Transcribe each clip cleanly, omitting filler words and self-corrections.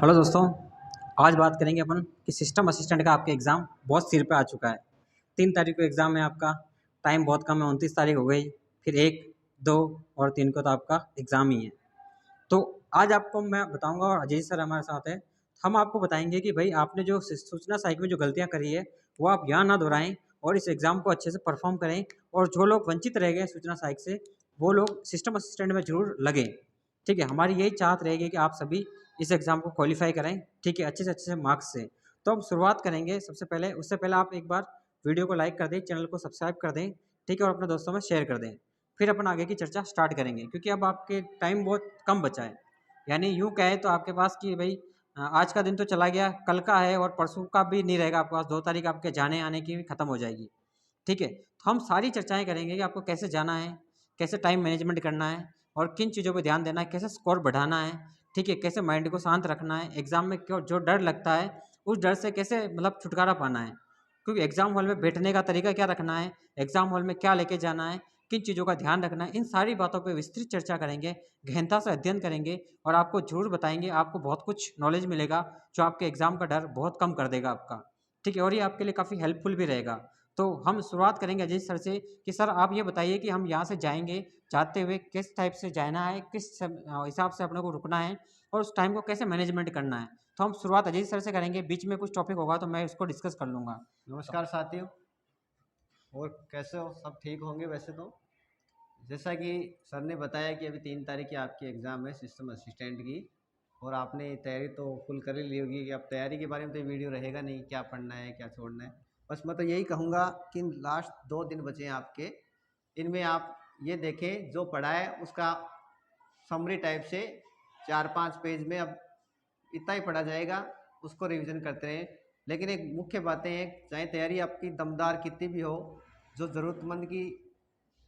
Hello दोस्तों। आज बात करेंगे अपन कि सिस्टम असिस्टेंट का आपके एग्ज़ाम बहुत सिर पे आ चुका है। 3 तारीख को एग्ज़ाम है आपका। टाइम बहुत कम है, 29 तारीख हो गई। फिर 1, 2 और 3 को तो आपका एग्ज़ाम ही है। तो आज आपको मैं बताऊंगा और अजय सर हमारे साथ है। हम आपको बताएंगे कि भाई आपने जो सूचना साइक में जो गलतियां करी है वो आप यहाँ ना दोहराएं और इस एग्ज़ाम को अच्छे से परफॉर्म करें। और जो लोग वंचित रह गए सूचना साइक से वो लोग सिस्टम असिस्टेंट में जरूर लगें। ठीक है, हमारी यही चाहत रहेगी कि आप सभी इस एग्ज़ाम को क्वालिफाई करें। ठीक है, अच्छे से मार्क्स से। तो हम शुरुआत करेंगे। सबसे पहले उससे पहले आप एक बार वीडियो को लाइक कर दें, चैनल को सब्सक्राइब कर दें। ठीक है, और अपने दोस्तों में शेयर कर दें। फिर अपन आगे की चर्चा स्टार्ट करेंगे क्योंकि अब आपके टाइम बहुत कम बचा है। यानी यूँ कहें तो आपके पास कि भाई आज का दिन तो चला गया, कल का है और परसों का भी नहीं रहेगा आपके पास। 2 तारीख आपके जाने आने की भी खत्म हो जाएगी। ठीक है, तो हम सारी चर्चाएं करेंगे कि आपको कैसे जाना है, कैसे टाइम मैनेजमेंट करना है और किन चीज़ों पर ध्यान देना है, कैसे स्कोर बढ़ाना है। ठीक है, कैसे माइंड को शांत रखना है, एग्जाम में क्यों जो डर लगता है उस डर से कैसे मतलब छुटकारा पाना है। क्योंकि एग्जाम हॉल में बैठने का तरीका क्या रखना है, एग्जाम हॉल में क्या लेके जाना है, किन चीज़ों का ध्यान रखना है, इन सारी बातों पर विस्तृत चर्चा करेंगे, गहनता से अध्ययन करेंगे और आपको जरूर बताएंगे। आपको बहुत कुछ नॉलेज मिलेगा जो आपके एग्जाम का डर बहुत कम कर देगा आपका। ठीक है, और ये आपके लिए काफ़ी हेल्पफुल भी रहेगा। तो हम शुरुआत करेंगे अजय सर से कि सर आप ये बताइए कि हम यहाँ से जाएंगे, जाते हुए किस टाइप से जाना है, किस हिसाब से अपने को रुकना है और उस टाइम को कैसे मैनेजमेंट करना है। तो हम शुरुआत अजय सर से करेंगे, बीच में कुछ टॉपिक होगा तो मैं उसको डिस्कस कर लूँगा। तो नमस्कार साथियों। और कैसे हो? सब ठीक होंगे वैसे तो। जैसा कि सर ने बताया कि अभी 3 तारीख की आपकी एग्ज़ाम है सिस्टम असिस्टेंट की। और आपने तैयारी तो फुल कर ही ली होगी कि अब तैयारी के बारे में तो ये वीडियो रहेगा नहीं, क्या पढ़ना है क्या छोड़ना है। बस मैं तो यही कहूँगा कि लास्ट 2 दिन बचे हैं आपके, इनमें आप ये देखें जो पढ़ा है उसका समरी टाइप से 4-5 पेज में अब इतना ही पढ़ा जाएगा, उसको रिवीजन करते रहें। लेकिन एक मुख्य बातें हैं, चाहे तैयारी आपकी दमदार कितनी भी हो, जो ज़रूरतमंद की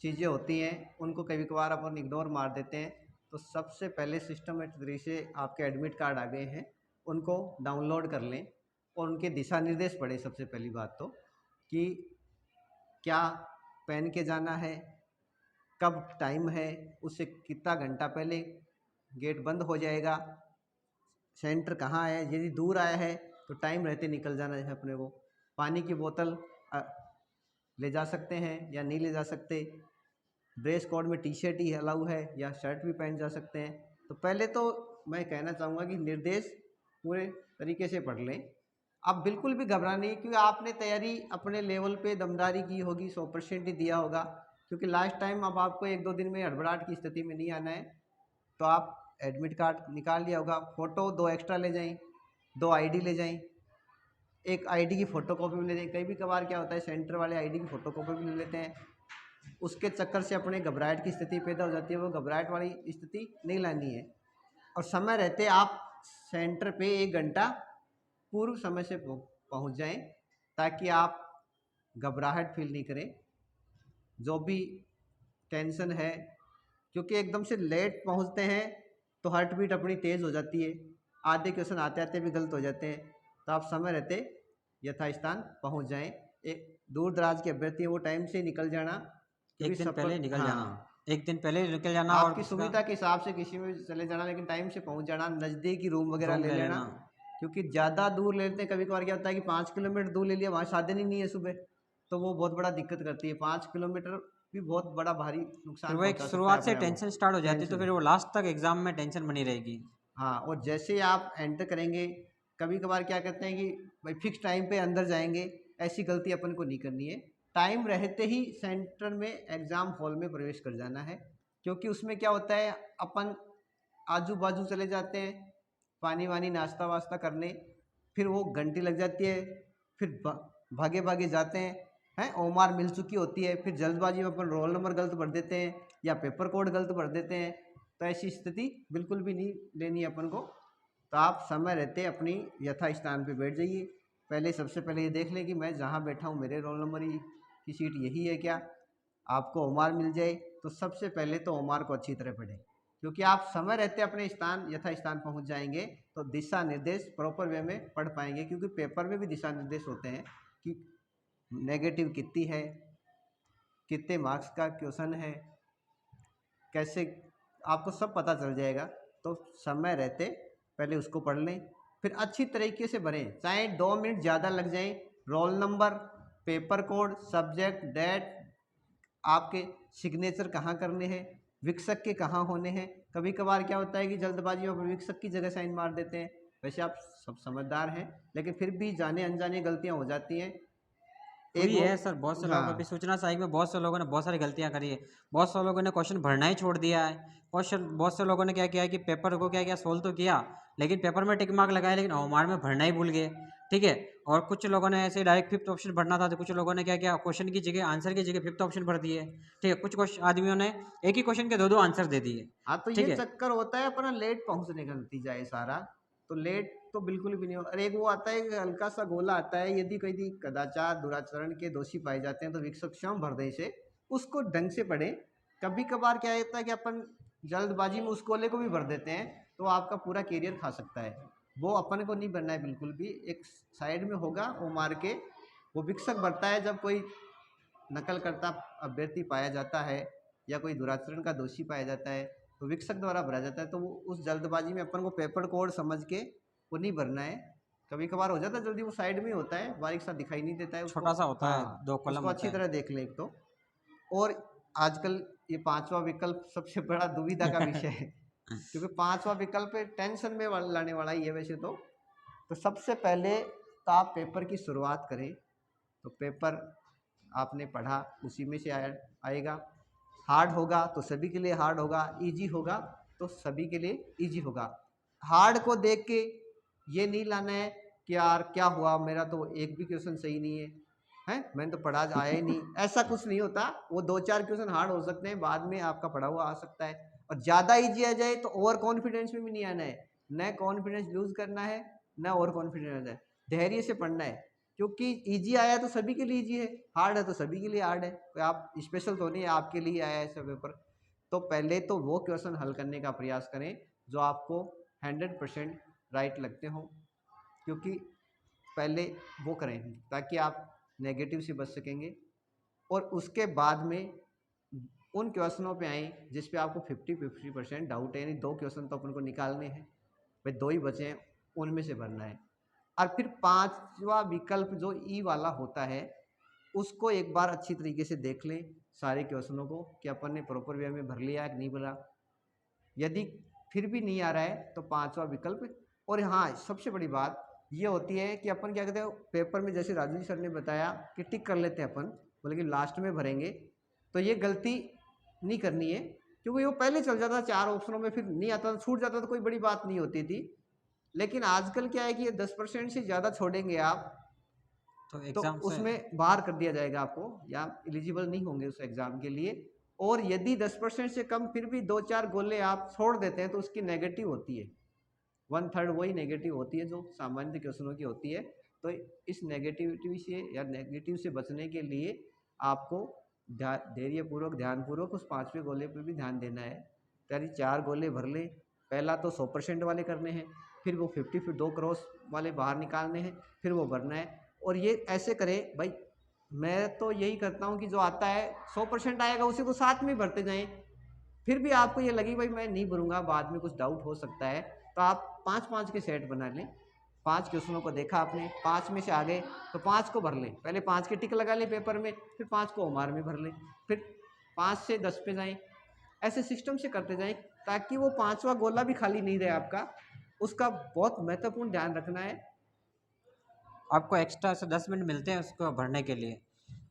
चीज़ें होती हैं उनको कभी कभार अपन इग्नोर मार देते हैं। तो सबसे पहले सिस्टमेटिक तरीके से आपके एडमिट कार्ड आ गए हैं, उनको डाउनलोड कर लें और उनके दिशा निर्देश पढ़ें। सबसे पहली बात तो कि क्या पहन के जाना है, कब टाइम है, उससे कितना घंटा पहले गेट बंद हो जाएगा, सेंटर कहाँ है, यदि दूर आया है तो टाइम रहते निकल जाना है अपने को। पानी की बोतल ले जा सकते हैं या नहीं ले जा सकते। ड्रेस कोड में टी शर्ट ही अलाउ है या शर्ट भी पहन जा सकते हैं। तो पहले तो मैं कहना चाहूँगा कि निर्देश पूरे तरीके से पढ़ लें। आप बिल्कुल भी घबरा नहीं, क्योंकि आपने तैयारी अपने लेवल पे दमदारी की होगी, 100% ही दिया होगा। क्योंकि लास्ट टाइम अब आपको 1-2 दिन में हड़बड़ाहट की स्थिति में नहीं आना है। तो आप एडमिट कार्ड निकाल लिया होगा, फ़ोटो 2 एक्स्ट्रा ले जाएं, 2 आईडी ले जाएं, एक आईडी की फ़ोटोकॉपी भी ले जाएं। कई भी कभार क्या होता है, सेंटर वाले आईडी की फ़ोटोकॉपी भी ले लेते हैं, उसके चक्कर से अपने घबराहट की स्थिति पैदा हो जाती है। वो घबराहट वाली स्थिति नहीं लानी है। और समय रहते आप सेंटर पे 1 घंटा पूर्व समय से पहुंच जाएं, ताकि आप घबराहट फील नहीं करें, जो भी टेंशन है। क्योंकि एकदम से लेट पहुंचते हैं तो हार्ट बीट अपनी तेज़ हो जाती है, आधे क्वेश्चन आते आते भी गलत हो जाते हैं। तो आप समय रहते यथास्थान पहुंच जाएं। एक दूर दराज के अभ्यर्थी हैं वो टाइम से निकल जाना, क्योंकि एक दिन पहले सफल, निकल जाना, हाँ, एक दिन पहले निकल जाना और आपकी उसका सुविधा के हिसाब से किसी में भी चले जाना, लेकिन टाइम से पहुंच जाना। नज़दीकी रूम वगैरह रूम ले ले लेना, लेना। क्योंकि ज़्यादा दूर ले लेते हैं। कभी कभार क्या होता है कि 5 किलोमीटर दूर ले लिया, वहाँ साधन ही नहीं है सुबह, तो वो बहुत बड़ा दिक्कत करती है। 5 किलोमीटर भी बहुत बड़ा भारी फिर नुकसान वो एक पहुंचा सकता है शुरुआत से अपने आप टेंशन को। स्टार्ट हो जाती है तो टेंशन, फिर वो लास्ट तक एग्जाम में टेंशन बनी रहेगी। हाँ। और जैसे ही आप एंटर करेंगे, कभी कभार क्या करते हैं कि भाई फिक्स टाइम पे अंदर जाएंगे, ऐसी गलती अपन को नहीं करनी है। टाइम रहते ही सेंटर में, एग्ज़ाम हॉल में प्रवेश कर जाना है। क्योंकि उसमें क्या होता है, अपन आजू बाजू चले जाते हैं पानी वानी नाश्ता वास्ता करने, फिर वो घंटी लग जाती है, फिर भागे भागे जाते हैं ओमार मिल चुकी होती है, फिर जल्दबाजी में अपन रोल नंबर गलत भर देते हैं या पेपर कोड गलत भर देते हैं। तो ऐसी स्थिति बिल्कुल भी नहीं लेनी है अपन को। तो आप समय रहते अपनी यथा स्थान पे बैठ जाइए। पहले सबसे पहले ये देख लें कि मैं जहाँ बैठा हूँ मेरे रोल नंबर की सीट यही है क्या। आपको ओमार मिल जाए तो सबसे पहले तो ओमार को अच्छी तरह पढ़ें, क्योंकि आप समय रहते अपने स्थान यथा स्थान पहुँच जाएंगे तो दिशा निर्देश प्रॉपर वे में पढ़ पाएंगे। क्योंकि पेपर में भी दिशा निर्देश होते हैं कि नेगेटिव कितनी है, कितने मार्क्स का क्वेश्चन है, कैसे, आपको सब पता चल जाएगा। तो समय रहते पहले उसको पढ़ लें। फिर अच्छी तरीके से भरें, चाहे 2 मिनट ज़्यादा लग जाए। Roll number, paper code, subject, date, आपके सिग्नेचर कहाँ करने हैं, विकसक के कहाँ होने हैं। कभी कभार क्या होता है कि जल्दबाजी में विकसक की जगह साइन मार देते हैं। वैसे आप सब समझदार हैं, लेकिन फिर भी जाने अनजाने गलतियां हो जाती हैं। एक वही वो, है सर, बहुत से लोग अभी हाँ, सूचना सहायक में बहुत से लोगों ने बहुत सारी गलतियां करी है। बहुत से लोगों ने क्वेश्चन भरना ही छोड़ दिया है। क्वेश्चन बहुत से लोगों ने क्या किया है कि पेपर को क्या किया, सोल्व तो किया लेकिन पेपर में टिक मार्क लगाया लेकिन ओमार में भरना ही भूल गए। ठीक है। और कुछ लोगों ने ऐसे डायरेक्ट फिफ्थ ऑप्शन भरना था तो कुछ लोगों ने क्या किया, क्वेश्चन की जगह आंसर की जगह फिफ्थ ऑप्शन भर दिए। ठीक है। कुछ आदमियों ने एक ही क्वेश्चन के दो दो आंसर दे दिए। हाँ, तो ठीक ये है। चक्कर होता है अपना लेट पहुंचने का नतीजा है सारा। तो लेट तो बिल्कुल भी नहीं हो। और एक वो आता है, एक हल्का सा गोला आता है, यदि कोई कदाचार दुराचरण के दोषी पाए जाते हैं तो विकसक क्षम भर दे से, उसको ढंग से पढ़े। कभी कभार क्या होता है कि अपन जल्दबाजी में उस गोले को भी भर देते हैं, तो आपका पूरा कैरियर खा सकता है। वो अपन को नहीं बनना है बिल्कुल भी। एक साइड में होगा वो मार के, वो विकसक भरता है जब कोई नकल करता अभ्यर्थी पाया जाता है या कोई दुराचरण का दोषी पाया जाता है, तो विकसक द्वारा भरा जाता है। तो वो उस जल्दबाजी में अपन को पेपर कोड समझ के वो नहीं भरना है। कभी कभार हो जाता है जल्दी, वो साइड में होता है, बारीक सा दिखाई नहीं देता है उसको। छोटा सा होता है, हाँ, 2 कॉलम उसको अच्छी होता तरह देख ले एक तो। और आजकल ये पांचवा विकल्प सबसे बड़ा दुविधा का विषय है। है, क्योंकि पांचवा विकल्प टेंशन में लाने वाला ही है वैसे तो सबसे पहले तो आप पेपर की शुरुआत करें। तो पेपर आपने पढ़ा, उसी में से आएगा। हार्ड होगा तो सभी के लिए हार्ड होगा, इजी होगा तो सभी के लिए इजी होगा। हार्ड को देख के ये नहीं लाना है कि यार क्या हुआ, मेरा तो एक भी क्वेश्चन सही नहीं है, हैं मैंने तो पढ़ा आया ही नहीं। ऐसा कुछ नहीं होता। वो 2-4 क्वेश्चन हार्ड हो सकते हैं, बाद में आपका पढ़ा हुआ आ सकता है। और ज़्यादा इजी आ जाए तो ओवर कॉन्फिडेंस में भी नहीं आना है, न कॉन्फिडेंस लूज करना है, न ओवर कॉन्फिडेंस है। धैर्य से पढ़ना है, क्योंकि इजी आया तो सभी के लिए इजी है, हार्ड है तो सभी के लिए हार्ड है। कोई आप स्पेशल तो नहीं है, आपके लिए आया है ऐसा पेपर। तो पहले तो वो क्वेश्चन हल करने का प्रयास करें जो आपको 100% राइट लगते हों, क्योंकि पहले वो करें ताकि आप नेगेटिव से बच सकेंगे। और उसके बाद में उन क्वेश्चनों पे आए जिस पे आपको 50% डाउट है, यानी 2 क्वेश्चन तो अपन को निकालने हैं, भाई 2 ही बचे हैं, उनमें से भरना है। और फिर 5वां विकल्प जो ई वाला होता है, उसको एक बार अच्छी तरीके से देख लें सारे क्वेश्चनों को कि अपन ने प्रॉपर वे में भर लिया कि नहीं भरा। यदि फिर भी नहीं आ रहा है तो 5वां विकल्प। और हाँ, सबसे बड़ी बात ये होती है कि अपन क्या कहते हैं, पेपर में जैसे राजू जी सर ने बताया कि टिक कर लेते हैं अपन, बोले कि लास्ट में भरेंगे। तो ये गलती नहीं करनी है, क्योंकि वो पहले चल जाता था 4 ऑप्शनों में, फिर नहीं आता था, छूट जाता तो कोई बड़ी बात नहीं होती थी। लेकिन आजकल क्या है कि ये 10% से ज़्यादा छोड़ेंगे आप तो तो एग्जाम से उसमें बाहर कर दिया जाएगा आपको, या एलिजिबल नहीं होंगे उस एग्ज़ाम के लिए। और यदि 10% से कम फिर भी 2-4 गोले आप छोड़ देते हैं तो उसकी नेगेटिव होती है, 1/3 वही नेगेटिव होती है जो सामान्य क्वेश्चनों की होती है। तो इस नेगेटिविटी से या नेगेटिव से बचने के लिए आपको धैर्यपूर्वक ध्यानपूर्वक उस 5वें गोले पर भी ध्यान देना है। यानी 4 गोले भर लें। पहला तो 100% वाले करने हैं, फिर वो 50 फिर 2 क्रॉस वाले बाहर निकालने हैं, फिर वो भरना है। और ये ऐसे करें भाई, मैं तो यही करता हूँ कि जो आता है 100% आएगा उसी को साथ में भरते जाएं। फिर भी आपको ये लगी भाई मैं नहीं भरूंगा, बाद में कुछ डाउट हो सकता है, तो आप 5-5 के सेट बना लें। 5 क्वेश्चनों को देखा आपने, 5 में से आ गए तो 5 को भर लें। पहले 5 के टिक लगा लें पेपर में, फिर 5 को ओमार में भर लें, फिर 5 से 10 पे जाएं। ऐसे सिस्टम से करते जाएं ताकि वो 5वां गोला भी खाली नहीं रहे आपका। उसका बहुत महत्वपूर्ण ध्यान रखना है। आपको एक्स्ट्रा से 10 मिनट मिलते हैं उसको भरने के लिए,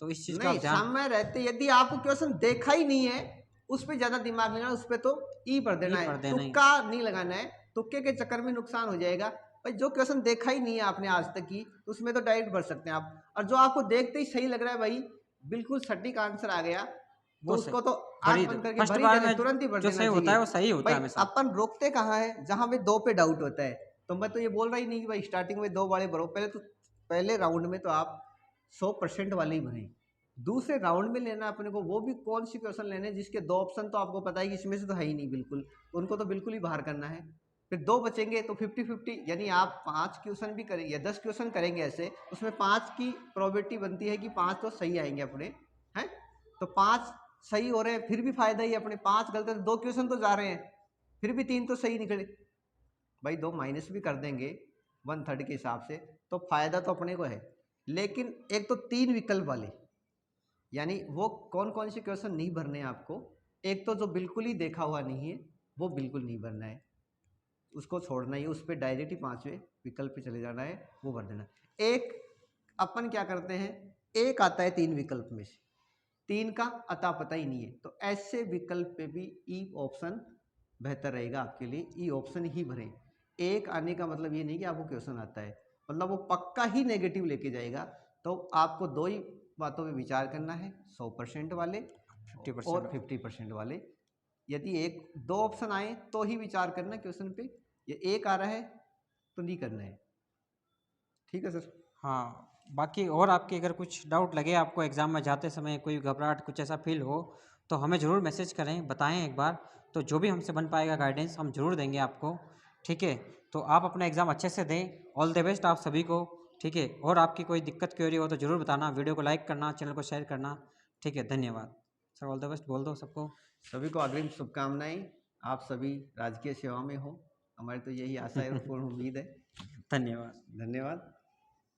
तो इस चीज़ का नहीं, आप ध्यान। समय रहते यदि आपको क्वेश्चन देखा ही नहीं है, उस पर ज्यादा दिमाग नहीं लगाना, उस पर तो ई भर देना ई है, पढ़ देना ही। तुक्का नहीं लगाना है। तुक्के के चक्कर में नुकसान हो जाएगा। भाई जो क्वेश्चन देखा ही नहीं है आपने आज तक की, तो उसमें तो डायरेक्ट भर सकते हैं आप। और जो आपको देखते ही सही लग रहा है भाई, बिल्कुल सटीक आंसर आ गया, तो वो सही उसको तो भर ही आंख दो, बंद करके फर्स्ट भर ही बार देना, में तुरंत ही भर जो देना सही होता चाहिए। है वो सही होता भाई है हमेशा। अपन रोकते कहाँ है, जहां पे 2 पे डाउट होता है। तो मैं तो ये बोल रहा ही नहीं कि भाई स्टार्टिंग में 2 वाले भरो, पहले तो पहले राउंड में तो आप 100% वाले ही भरें। दूसरे राउंड में लेना अपने को, वो भी कौन सी क्वेश्चन लेने जिसके 2 ऑप्शन तो आपको पता है कि इसमें से तो है ही नहीं बिल्कुल, उनको तो बिल्कुल ही बाहर करना है। फिर 2 बचेंगे तो 50-50, यानी आप 5 क्वेश्चन भी करेंगे या 10 क्वेश्चन करेंगे ऐसे, उसमें 5 की प्रोबेबिलिटी बनती है कि 5 तो सही आएंगे अपने, हैं। तो 5 सही हो रहे हैं फिर भी फायदा ही है अपने, 5 गलत है तो 2 क्वेश्चन तो जा रहे हैं, फिर भी 3 तो सही निकले। भाई 2 माइनस भी कर देंगे, 1/3 के हिसाब से, तो फ़ायदा तो अपने को है। लेकिन एक तो 3 विकल्प वाले, यानी वो कौन कौन से क्वेश्चन नहीं भरने हैं आपको। एक तो जो बिल्कुल ही देखा हुआ नहीं है वो बिल्कुल नहीं भरना है, उसको छोड़ना ही, उस पर डायरेक्ट ही 5वें विकल्प पे चले जाना है, वो भर देना। एक अपन क्या करते हैं, एक आता है 3 विकल्प में से, 3 का अता पता ही नहीं है, तो ऐसे विकल्प पे भी ई ऑप्शन बेहतर रहेगा आपके लिए, ई ऑप्शन ही भरें। एक आने का मतलब ये नहीं कि आपको क्वेश्चन आता है, मतलब वो पक्का ही नेगेटिव लेके जाएगा। तो आपको दो ही बातों पे विचार करना है, 100% वाले 50%। और 50% वाले। यदि एक दो ऑप्शन आए तो ही विचार करना क्वेश्चन पे, ये एक आ रहा है तो नहीं करना है। ठीक है सर। हाँ, बाकी और आपके अगर कुछ डाउट लगे आपको एग्ज़ाम में जाते समय, कोई घबराहट कुछ ऐसा फील हो, तो हमें ज़रूर मैसेज करें, बताएं एक बार, तो जो भी हमसे बन पाएगा गाइडेंस हम ज़रूर देंगे आपको। ठीक है, तो आप अपना एग्ज़ाम अच्छे से दें। ऑल द बेस्ट आप सभी को। ठीक है, और आपकी कोई दिक्कत क्वेरी हो तो ज़रूर बताना, वीडियो को लाइक करना, चैनल को शेयर करना। ठीक है, धन्यवाद सर। ऑल द बेस्ट बोल दो सबको। सभी को अग्रिम शुभकामनाएं, आप सभी राजकीय सेवा में हो, हमारी तो यही आशा है और पूर्ण उम्मीद है। धन्यवाद। धन्यवाद।